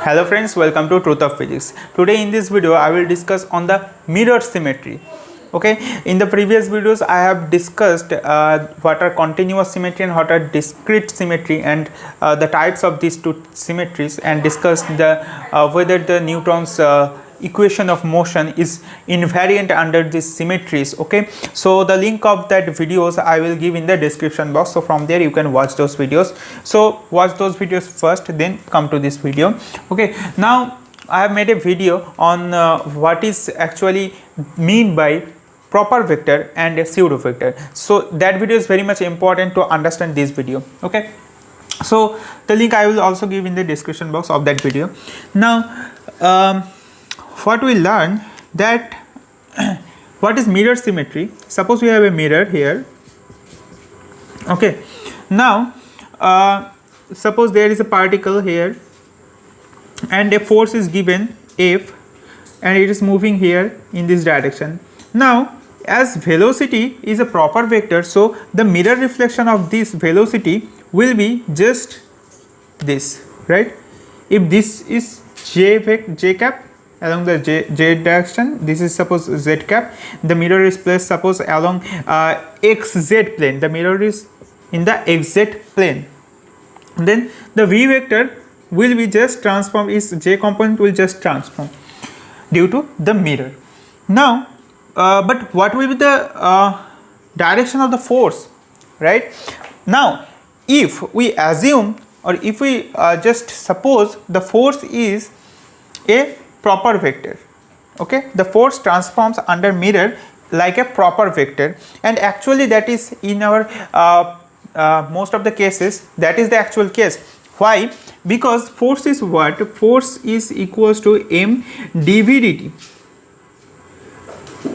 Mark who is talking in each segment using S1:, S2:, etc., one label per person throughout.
S1: Hello friends, welcome to Truth of Physics. Today in this video I will discuss on the mirror symmetry. Okay, in the previous videos I have discussed what are continuous symmetry and what are discrete symmetry and the types of these two symmetries, and discussed the whether the Newton's equation of motion is invariant under these symmetries. Okay, so the link of that videos I will give in the description box, so from there you can watch those videos. So watch those videos first, then come to this video. Okay, now I have made a video on what is actually mean by proper vector and a pseudo vector. So that video is very much important to understand this video. Okay, so the link I will also give in the description box of that video. Now what we learn that what is mirror symmetry. Suppose we have a mirror here. Okay, now suppose there is a particle here and a force is given F and it is moving here in this direction. Now as velocity is a proper vector, so the mirror reflection of this velocity will be just this, right? If this is j cap along the j direction, this is suppose z cap, the mirror is placed suppose along xz plane, the mirror is in the xz plane, then the v vector will be just transform, is j component will just transform due to the mirror. Now but what will be the direction of the force, right? Now if we assume, or if we just suppose the force is a proper vector, okay, the force transforms under mirror like a proper vector, and actually that is in our most of the cases that is the actual case. Why? Because force is what? Force is equals to m dv dt,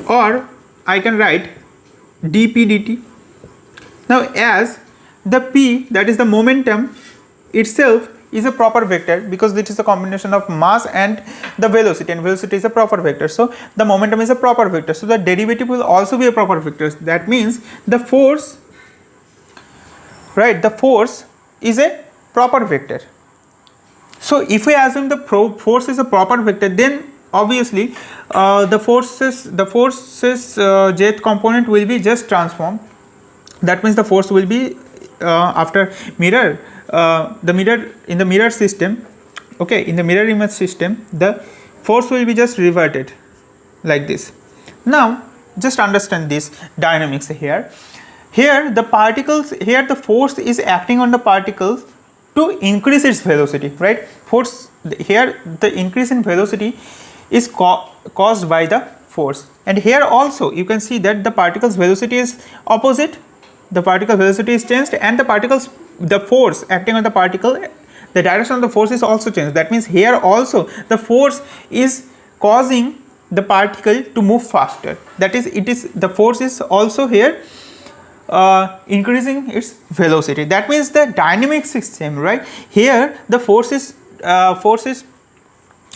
S1: or I can write dp dt. Now as the p, that is the momentum itself, is a proper vector because it is a combination of mass and the velocity, and velocity is a proper vector, so the momentum is a proper vector, so the derivative will also be a proper vector. That means the force, right, the force is a proper vector. So if we assume the force is a proper vector, then obviously the forces jth component will be just transformed. That means the force will be after mirror, the mirror in the mirror system, okay, in the mirror image system, the force will be just reverted like this. Now just understand this dynamics here. Here the particles, here the force is acting on the particles to increase its velocity, right? Force here, the increase in velocity is caused by the force, and here also you can see that the particle's velocity is opposite, the particle velocity is changed, and the force acting on the particle, the direction of the force is also changed. That means here also the force is causing the particle to move faster, that is, it is, the force is also here increasing its velocity. That means the dynamic system, right, here the force is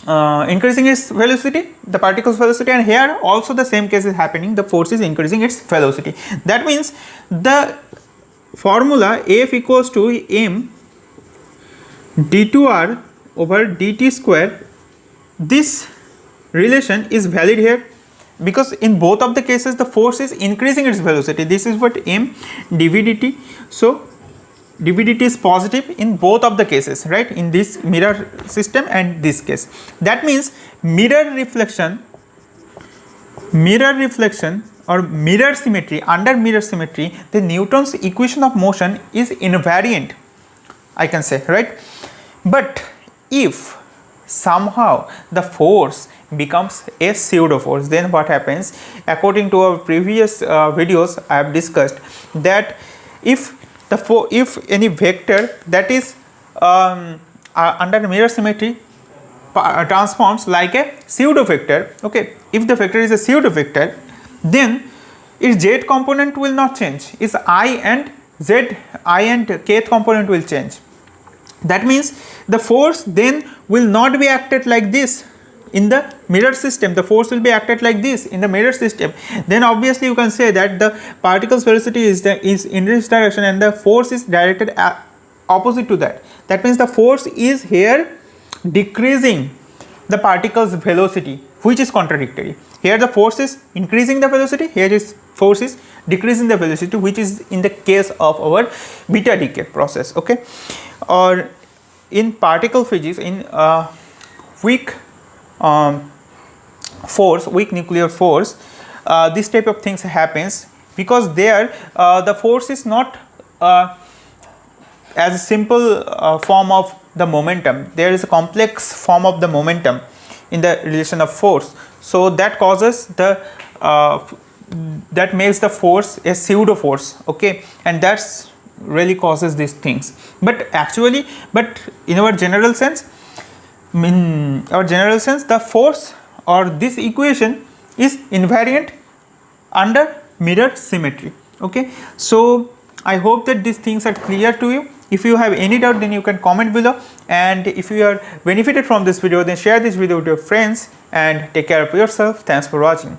S1: increasing its velocity, the particle's velocity, and here also the same case is happening, the force is increasing its velocity. That means the formula F equals to m d2r over dt square, this relation is valid here because in both of the cases the force is increasing its velocity. This is what m dv dt, so dv dt is positive in both of the cases, right, in this mirror system and this case. That means mirror reflection or mirror symmetry, under mirror symmetry the Newton's equation of motion is invariant, I can say, right? But if somehow the force becomes a pseudo force, then what happens? According to our previous videos I have discussed that if any vector that is under mirror symmetry transforms like a pseudo vector, okay, if the vector is a pseudo vector, then its z component will not change, its I and kth component will change. That means the force then will not be acted like this in the mirror system, the force will be acted like this in the mirror system. Then obviously you can say that the particle's velocity is in this direction and the force is directed opposite to that. That means the force is here decreasing the particle's velocity, which is contradictory. Here the force is increasing the velocity, here is force is decreasing the velocity, which is in the case of our beta decay process. Okay, or in particle physics, in weak force, weak nuclear force, this type of things happens, because there the force is not as a simple form of the momentum. There is a complex form of the momentum in the relation of force, so that causes the that makes the force a pseudo force. Okay, and that's really causes these things. But actually, but in our general sense, the force or this equation is invariant under mirror symmetry. Okay, so I hope that these things are clear to you. If you have any doubt, then you can comment below, and if you are benefited from this video, then share this video with your friends, and take care of yourself. Thanks for watching.